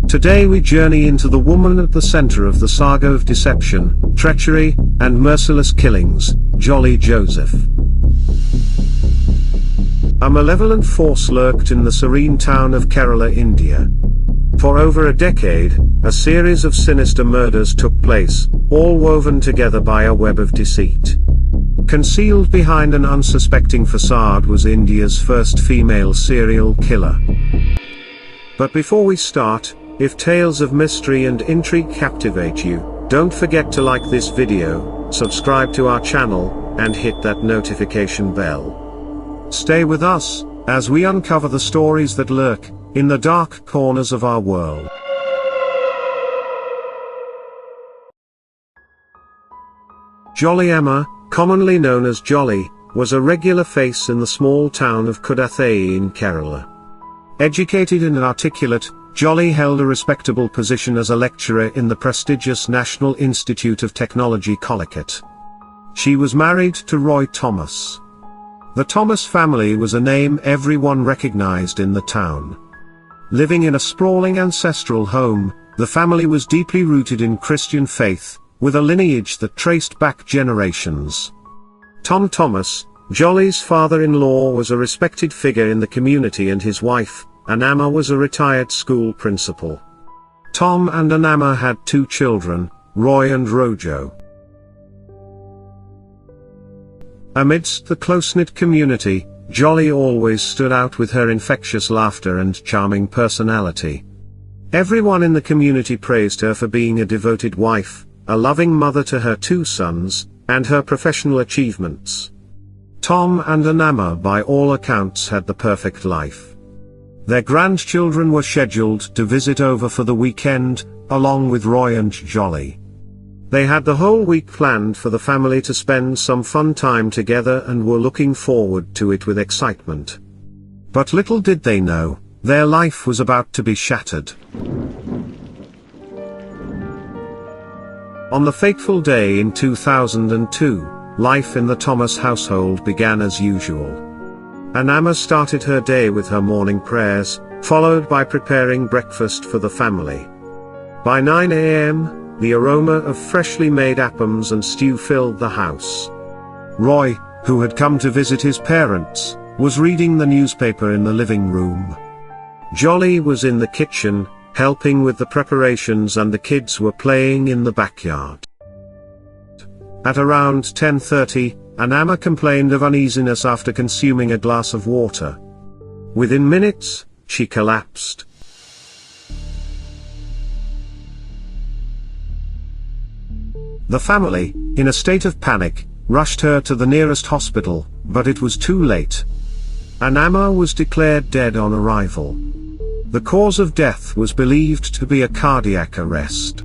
Today we journey into the woman at the center of the saga of deception, treachery, and merciless killings, Jolly Joseph. A malevolent force lurked in the serene town of Kerala, India. For over a decade, a series of sinister murders took place, all woven together by a web of deceit. Concealed behind an unsuspecting facade was India's first female serial killer. But before we start, if tales of mystery and intrigue captivate you, don't forget to like this video, subscribe to our channel, and hit that notification bell. Stay with us, as we uncover the stories that lurk in the dark corners of our world. Jolly Emma, commonly known as Jolly, was a regular face in the small town of Kudathai in Kerala. Educated and articulate, Jolly held a respectable position as a lecturer in the prestigious National Institute of Technology, Calicut. She was married to Roy Thomas. The Thomas family was a name everyone recognized in the town. Living in a sprawling ancestral home, the family was deeply rooted in Christian faith, with a lineage that traced back generations. Tom Thomas, Jolly's father-in-law, was a respected figure in the community, and his wife, Anama, was a retired school principal. Tom and Anama had 2 children, Roy and Rojo. Amidst the close-knit community, Jolly always stood out with her infectious laughter and charming personality. Everyone in the community praised her for being a devoted wife, a loving mother to her 2 sons, and her professional achievements. Tom and Anama, by all accounts, had the perfect life. Their grandchildren were scheduled to visit over for the weekend, along with Roy and Jolly. They had the whole week planned for the family to spend some fun time together and were looking forward to it with excitement. But little did they know, their life was about to be shattered. On the fateful day in 2002, life in the Thomas household began as usual. Anama started her day with her morning prayers, followed by preparing breakfast for the family. By 9 a.m., the aroma of freshly made appams and stew filled the house. Roy, who had come to visit his parents, was reading the newspaper in the living room. Jolly was in the kitchen, helping with the preparations, and the kids were playing in the backyard. At around 10:30, Anama complained of uneasiness after consuming a glass of water. Within minutes, she collapsed. The family, in a state of panic, rushed her to the nearest hospital, but it was too late. Anama was declared dead on arrival. The cause of death was believed to be a cardiac arrest.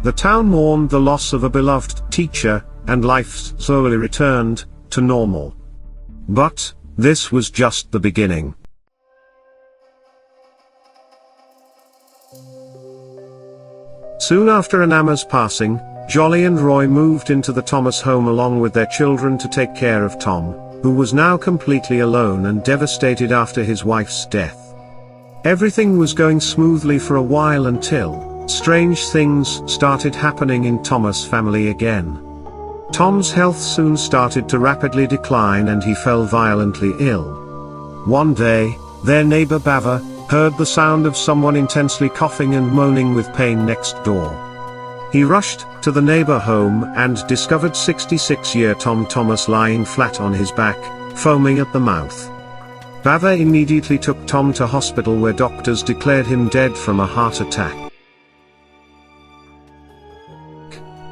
The town mourned the loss of a beloved teacher, and life slowly returned to normal. But this was just the beginning. Soon after Anama's passing, Jolly and Roy moved into the Thomas home along with their children to take care of Tom, who was now completely alone and devastated after his wife's death. Everything was going smoothly for a while until strange things started happening in Thomas' family again. Tom's health soon started to rapidly decline and he fell violently ill. One day, their neighbor Bava heard the sound of someone intensely coughing and moaning with pain next door. He rushed to the neighbor home and discovered 66-year Tom Thomas lying flat on his back, foaming at the mouth. Bava immediately took Tom to hospital, where doctors declared him dead from a heart attack.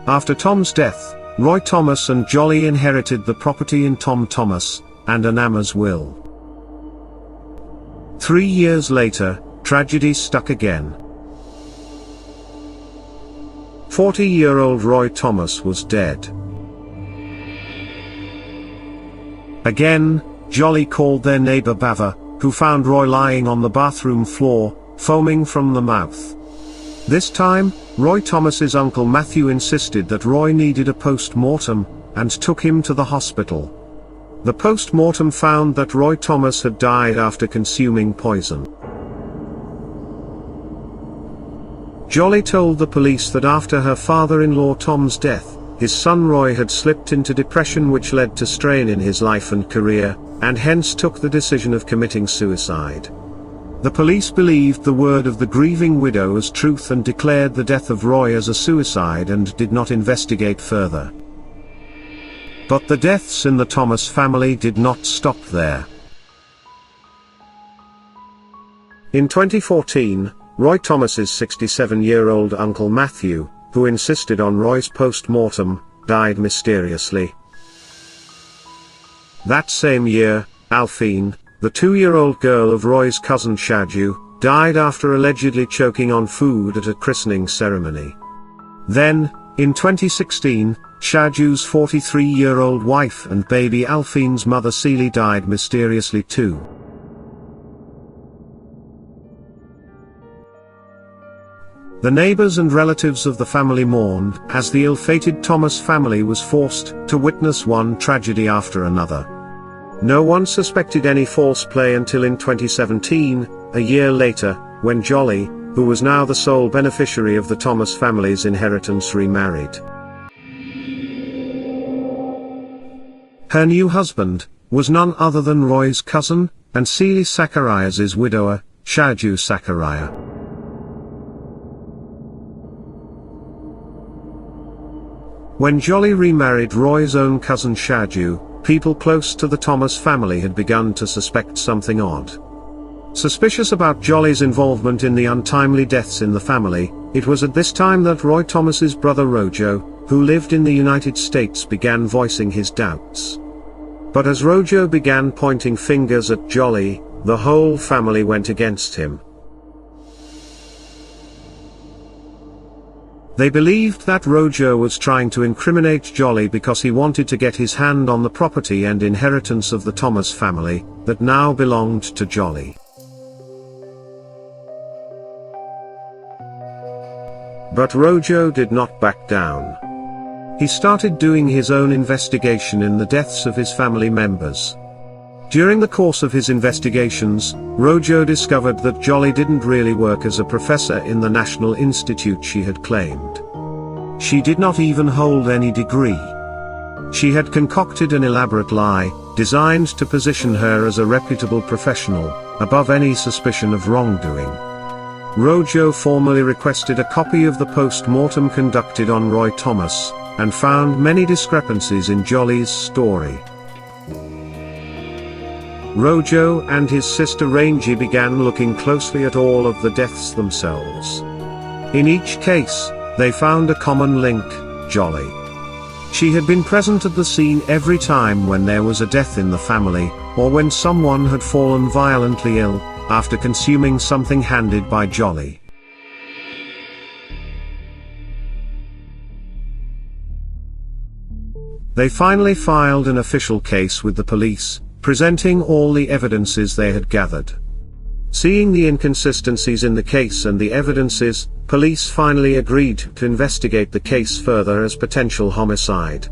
After Tom's death, Roy Thomas and Jolly inherited the property in Tom Thomas and Anama's will. 3 years later, tragedy struck again. 40-year-old Roy Thomas was dead. Again, Jolly called their neighbor Bava, who found Roy lying on the bathroom floor, foaming from the mouth. This time, Roy Thomas's uncle Matthew insisted that Roy needed a post-mortem, and took him to the hospital. The post-mortem found that Roy Thomas had died after consuming poison. Jolly told the police that after her father-in-law Tom's death, his son Roy had slipped into depression, which led to strain in his life and career, and hence took the decision of committing suicide. The police believed the word of the grieving widow as truth and declared the death of Roy as a suicide and did not investigate further. But the deaths in the Thomas family did not stop there. In 2014, Roy Thomas's 67-year-old uncle Matthew, who insisted on Roy's post-mortem, died mysteriously. That same year, Alphine, the 2-year-old girl of Roy's cousin Shaju, died after allegedly choking on food at a christening ceremony. Then, in 2016, Shaju's 43-year-old wife and baby Alphine's mother Celie died mysteriously too. The neighbors and relatives of the family mourned, as the ill-fated Thomas family was forced to witness one tragedy after another. No one suspected any false play until in 2017, a year later, when Jolly, who was now the sole beneficiary of the Thomas family's inheritance, remarried. Her new husband was none other than Roy's cousin, and Celie Zacharias's widower, Shaju Zachariah. When Jolly remarried Roy's own cousin Shaju, people close to the Thomas family had begun to suspect something odd. Suspicious about Jolly's involvement in the untimely deaths in the family, it was at this time that Roy Thomas's brother Rojo, who lived in the United States, began voicing his doubts. But as Rojo began pointing fingers at Jolly, the whole family went against him. They believed that Rojo was trying to incriminate Jolly because he wanted to get his hand on the property and inheritance of the Thomas family, that now belonged to Jolly. But Rojo did not back down. He started doing his own investigation in the deaths of his family members. During the course of his investigations, Rojo discovered that Jolly didn't really work as a professor in the National Institute she had claimed. She did not even hold any degree. She had concocted an elaborate lie, designed to position her as a reputable professional, above any suspicion of wrongdoing. Rojo formally requested a copy of the post-mortem conducted on Roy Thomas, and found many discrepancies in Jolly's story. Rojo and his sister Rangy began looking closely at all of the deaths themselves. In each case, they found a common link: Jolly. She had been present at the scene every time when there was a death in the family, or when someone had fallen violently ill, after consuming something handed by Jolly. They finally filed an official case with the police, presenting all the evidences they had gathered. Seeing the inconsistencies in the case and the evidences, police finally agreed to investigate the case further as potential homicide.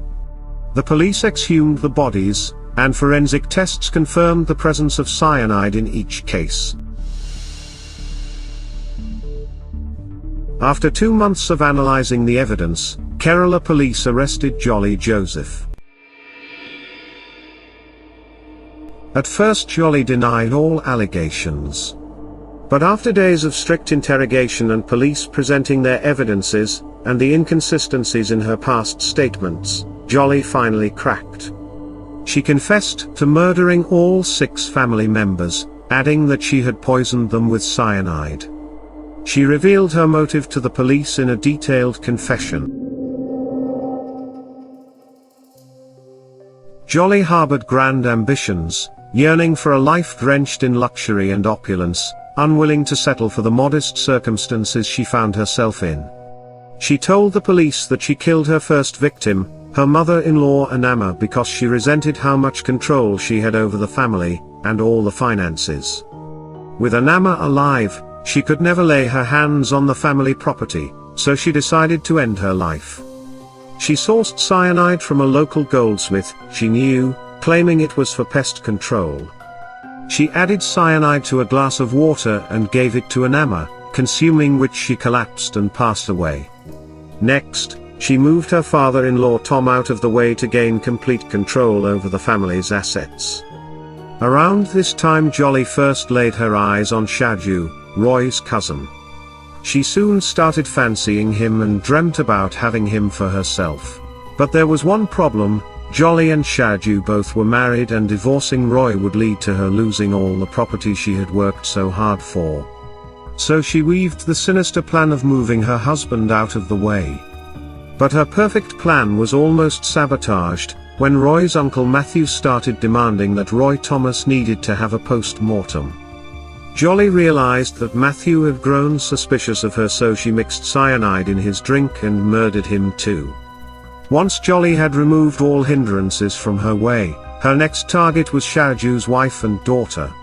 The police exhumed the bodies, and forensic tests confirmed the presence of cyanide in each case. After 2 months of analyzing the evidence, Kerala police arrested Jolly Joseph. At first Jolly denied all allegations. But after days of strict interrogation and police presenting their evidences, and the inconsistencies in her past statements, Jolly finally cracked. She confessed to murdering all 6 family members, adding that she had poisoned them with cyanide. She revealed her motive to the police in a detailed confession. Jolly harbored grand ambitions, yearning for a life drenched in luxury and opulence, unwilling to settle for the modest circumstances she found herself in. She told the police that she killed her first victim, her mother-in-law Anama, because she resented how much control she had over the family, and all the finances. With Anama alive, she could never lay her hands on the family property, so she decided to end her life. She sourced cyanide from a local goldsmith she knew, claiming it was for pest control. She added cyanide to a glass of water and gave it to enigma, consuming which she collapsed and passed away. Next, she moved her father-in-law Tom out of the way to gain complete control over the family's assets. Around this time Jolly first laid her eyes on Shaju, Roy's cousin. She soon started fancying him and dreamt about having him for herself. But there was one problem: Jolly and Shaju both were married, and divorcing Roy would lead to her losing all the property she had worked so hard for. So she weaved the sinister plan of moving her husband out of the way. But her perfect plan was almost sabotaged when Roy's uncle Matthew started demanding that Roy Thomas needed to have a post-mortem. Jolly realized that Matthew had grown suspicious of her, so she mixed cyanide in his drink and murdered him too. Once Jolly had removed all hindrances from her way, her next target was Shaju's wife and daughter.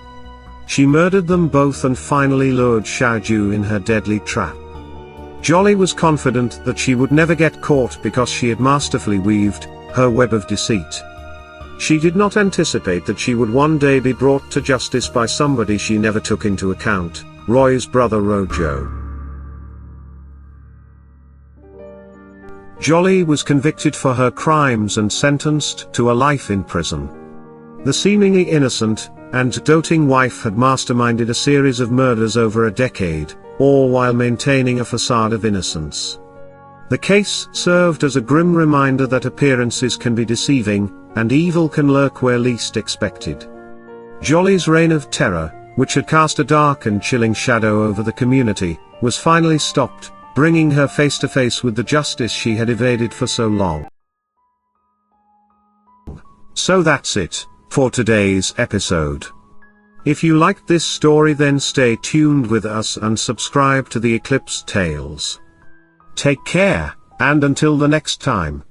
She murdered them both and finally lured Shaju in her deadly trap. Jolly was confident that she would never get caught because she had masterfully weaved her web of deceit. She did not anticipate that she would one day be brought to justice by somebody she never took into account: Roy's brother Rojo. Jolly was convicted for her crimes and sentenced to a life in prison. The seemingly innocent and doting wife had masterminded a series of murders over a decade, all while maintaining a facade of innocence. The case served as a grim reminder that appearances can be deceiving, and evil can lurk where least expected. Jolly's reign of terror, which had cast a dark and chilling shadow over the community, was finally stopped, bringing her face to face with the justice she had evaded for so long. So that's it for today's episode. If you liked this story, then stay tuned with us and subscribe to the Eclipse Tales. Take care, and until the next time.